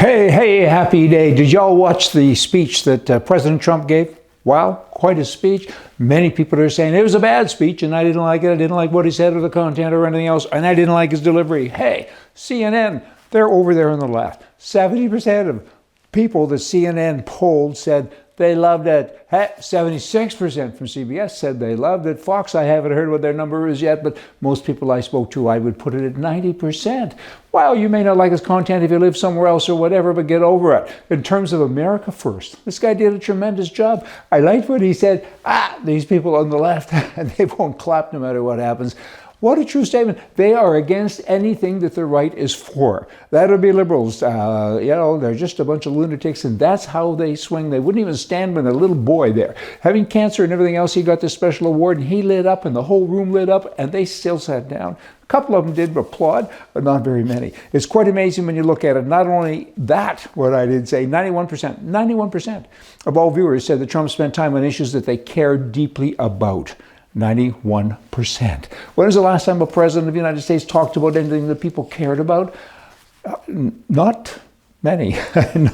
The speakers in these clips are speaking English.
Hey, happy day. Did y'all watch the speech that President Trump gave? Wow, quite a speech. Many people are saying it was a bad speech and I didn't like it. I didn't like what he said or the content or anything else. And I didn't like his delivery. Hey, CNN, they're over there on the left. 70% of people that CNN polled said they loved it. 76% from CBS said they loved it. Fox, I haven't heard what their number is yet, but most people I spoke to, I would put it at 90%. Well, you may not like his content if you live somewhere else or whatever, but get over it. In terms of America first, this guy did a tremendous job. I liked what he said. These people on the left, and they won't clap no matter what happens. What a true statement. They are against anything that the right is for. That would be liberals. They're just a bunch of lunatics, and that's how they swing. They wouldn't even stand with a little boy there. Having cancer and everything else, he got this special award, and he lit up, and the whole room lit up, and they still sat down. A couple of them did applaud, but not very many. It's quite amazing when you look at it. Not only that, what I did say, 91% of all viewers said that Trump spent time on issues that they care deeply about. 91%. When was the last time a president of the United States talked about anything that people cared about? Not many,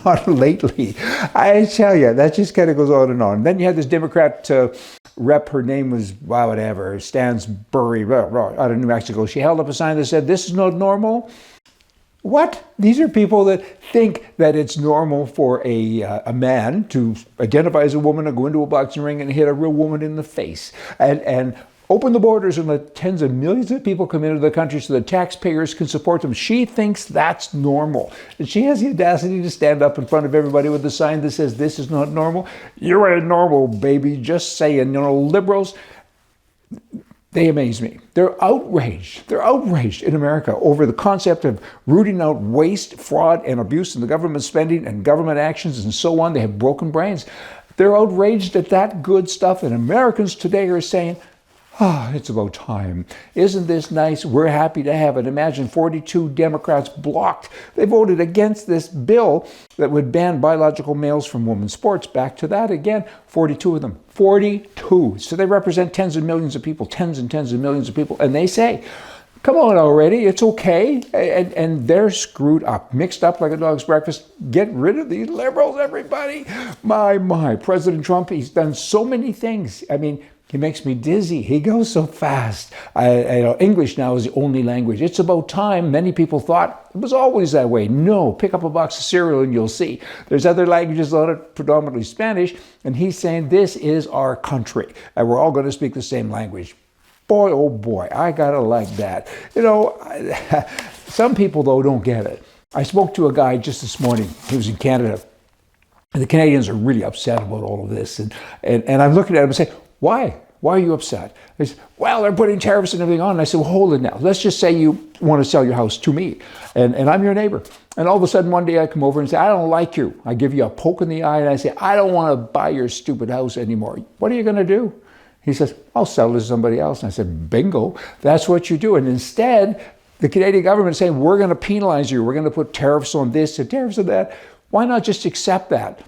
not lately. I tell you, that just kind of goes on and on. Then you had this Democrat rep, her name was, Stansbury, out of New Mexico. She held up a sign that said, "This is not normal." What? These are people that think that it's normal for a man to identify as a woman and go into a boxing ring and hit a real woman in the face and open the borders and let tens of millions of people come into the country so the taxpayers can support them. She thinks that's normal. And she has the audacity to stand up in front of everybody with a sign that says, "This is not normal." You ain't normal, baby. Just saying. Liberals, they amaze me. They're outraged. They're outraged in America over the concept of rooting out waste, fraud, and abuse in the government spending and government actions and so on. They have broken brains. They're outraged at that good stuff. And Americans today are saying, it's about time. Isn't this nice? We're happy to have it. Imagine 42 Democrats blocked. They voted against this bill that would ban biological males from women's sports. Back to that again, 42 of them. 42. So they represent tens of millions of people, tens and tens of millions of people. And they say, come on already, it's okay. And they're screwed up, mixed up like a dog's breakfast. Get rid of these liberals, everybody. My. President Trump, he's done so many things. I mean, he makes me dizzy. He goes so fast. English now is the only language. It's about time. Many people thought it was always that way. No, pick up a box of cereal and you'll see. There's other languages, predominantly Spanish, and he's saying this is our country, and we're all going to speak the same language. Boy, oh boy, I gotta like that. Some people, though, don't get it. I spoke to a guy just this morning. He was in Canada, and the Canadians are really upset about all of this. And I'm looking at him and saying, why? Why are you upset? They said, well, they're putting tariffs and everything on. And I said, well, hold it now. Let's just say you want to sell your house to me, and I'm your neighbor. And all of a sudden, one day I come over and say, I don't like you. I give you a poke in the eye, and I say, I don't want to buy your stupid house anymore. What are you going to do? He says, I'll sell it to somebody else. And I said, bingo, that's what you do. And instead, the Canadian government is saying, we're going to penalize you. We're going to put tariffs on this and tariffs on that. Why not just accept that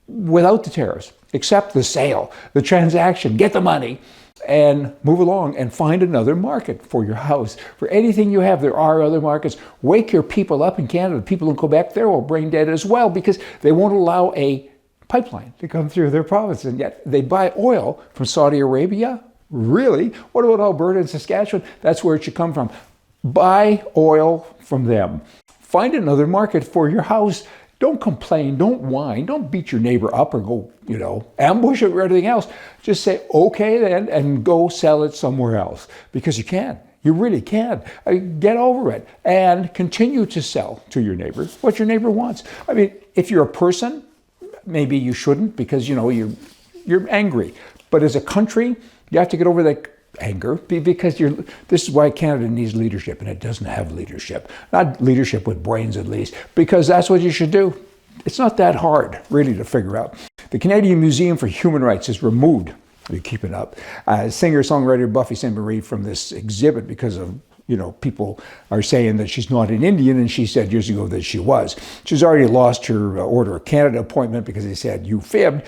without the tariffs? Accept the sale, the transaction, get the money, and move along and find another market for your house. For anything you have, there are other markets. Wake your people up in Canada. People in Quebec, they're all brain dead as well because they won't allow a pipeline to come through their province. And yet they buy oil from Saudi Arabia. Really? What about Alberta and Saskatchewan? That's where it should come from. Buy oil from them. Find another market for your house. Don't complain, don't whine, don't beat your neighbor up or go, ambush it or anything else. Just say, okay then, and go sell it somewhere else. Because you can. You really can. Get over it and continue to sell to your neighbor what your neighbor wants. I mean, if you're a person, maybe you shouldn't because, you're angry. But as a country, you have to get over that anger because this is why Canada needs leadership, and it doesn't have leadership. Not leadership with brains, at least, because that's what you should do. It's not that hard, really, to figure out. The Canadian Museum for Human Rights has removed, are you keeping up, singer-songwriter Buffy Sainte-Marie from this exhibit because of people are saying that she's not an Indian, and she said years ago that she was. She's already lost her Order of Canada appointment because they said, you fibbed.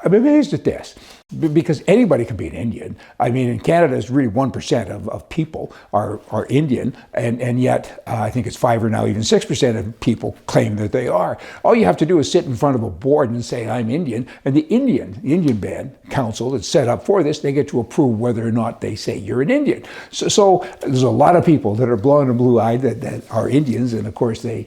I'm amazed at this. Because anybody can be an Indian. I mean, in Canada, it's really 1% of people are Indian, and yet I think it's 5 or now even 6% of people claim that they are. All you have to do is sit in front of a board and say, I'm Indian, and the Indian Band Council that's set up for this, they get to approve whether or not they say you're an Indian. So there's a lot of people that are blonde and blue-eyed that are Indians, and of course they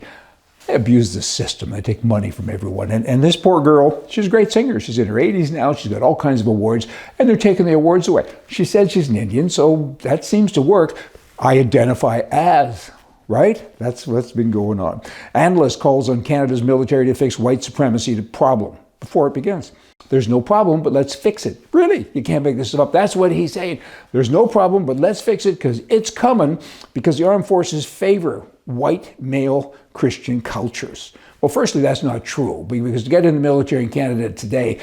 abuse the system. They take money from everyone. And this poor girl, she's a great singer. She's in her 80s now. She's got all kinds of awards, and they're taking the awards away. She said she's an Indian, so that seems to work. I identify as, right? That's what's been going on. Analyst calls on Canada's military to fix white supremacy to problem before it begins. There's no problem, but let's fix it. Really? You can't make this stuff up. That's what he's saying. There's no problem, but let's fix it because it's coming, because the armed forces favor white male Christian cultures. Well, firstly, that's not true, because to get in the military in Canada today,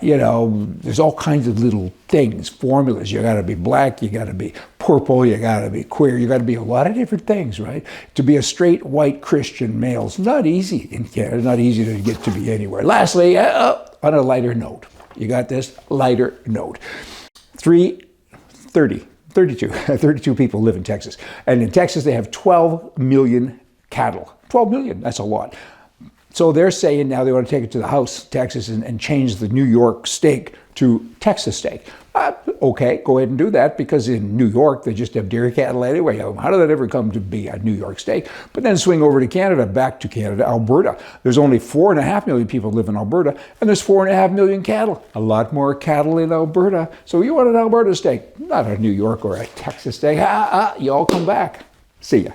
there's all kinds of little things, formulas. You got to be black, you got to be purple, you got to be queer, you got to be a lot of different things, right? To be a straight white Christian male is not easy in Canada, not easy to get to be anywhere. Lastly, on a lighter note, you got this? Lighter note. 32 people live in Texas. And in Texas, they have 12 million cattle. 12 million, that's a lot. So they're saying now they want to take it to the House, Texas, and change the New York steak to Texas steak. Okay, go ahead and do that, because in New York, they just have dairy cattle anyway. How did that ever come to be a New York steak? But then swing over to Canada, back to Canada, Alberta. There's only 4.5 million people live in Alberta, and there's 4.5 million cattle. A lot more cattle in Alberta. So you want an Alberta steak, not a New York or a Texas steak. You all come back. See ya.